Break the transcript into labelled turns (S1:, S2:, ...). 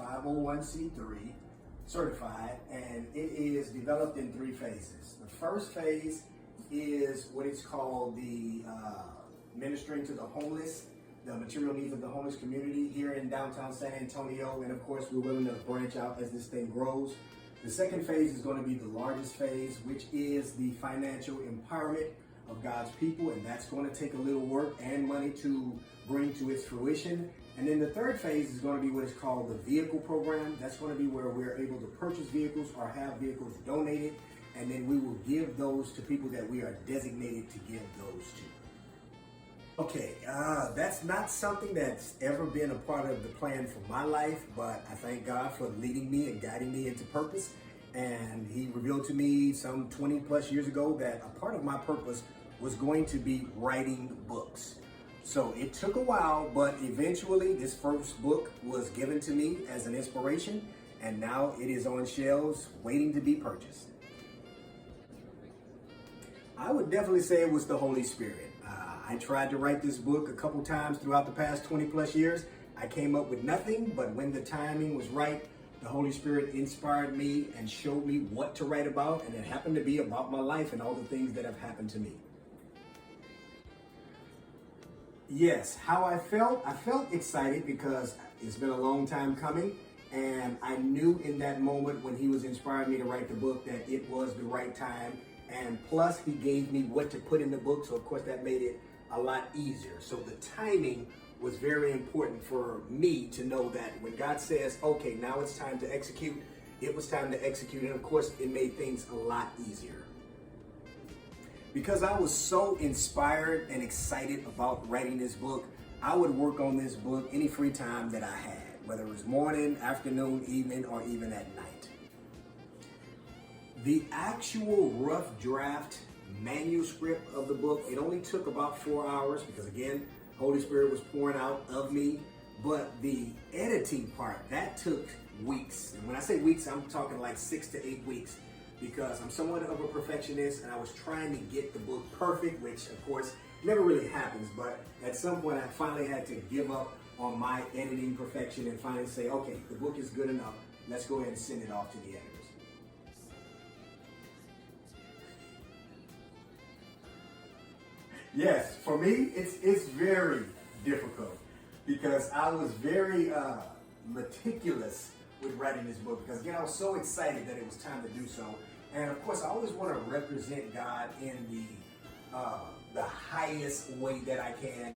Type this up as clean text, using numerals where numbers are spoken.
S1: 501c3 certified, and it is developed in three phases. The first phase is what is called the ministering to the homeless, the material needs of the homeless community here in downtown San Antonio. And of course, we're willing to branch out as this thing grows. The second phase is going to be the largest phase, which is the financial empowerment of God's people. And that's going to take a little work and money to bring to its fruition. And then the third phase is going to be what is called the vehicle program. That's going to be where we're able to purchase vehicles or have vehicles donated. And then we will give those to people that we are designated to give those to. Okay, that's not something that's ever been a part of the plan for my life, but I thank God for leading me and guiding me into purpose. And He revealed to me some 20 plus years ago that a part of my purpose was going to be writing books. So it took a while, but eventually this first book was given to me as an inspiration, and now it is on shelves waiting to be purchased. I would definitely say it was the Holy Spirit. I tried to write this book a couple times throughout the past 20 plus years. I came up with nothing, but when the timing was right, the Holy Spirit inspired me and showed me what to write about, and it happened to be about my life and all the things that have happened to me. Yes, how I felt excited because it's been a long time coming, and I knew in that moment when He was inspiring me to write the book that it was the right time. And plus, He gave me what to put in the book, so of course that made it a lot easier. So the timing was very important for me to know that when God says, okay, now it's time to execute, it was time to execute. And of course, it made things a lot easier. Because I was so inspired and excited about writing this book, I would work on this book any free time that I had, whether it was morning, afternoon, evening, or even at night. The actual rough draft manuscript of the book, it only took about 4 hours because again, Holy Spirit was pouring out of me. But the editing part, that took weeks. And when I say weeks, I'm talking like 6 to 8 weeks because I'm somewhat of a perfectionist and I was trying to get the book perfect, which of course never really happens. But at some point I finally had to give up on my editing perfection and finally say, okay, the book is good enough. Let's go ahead and send it off to the editors. Yes, for me, it's very difficult because I was very meticulous with writing this book because, again, I was so excited that it was time to do so. And, of course, I always want to represent God in the highest way that I can.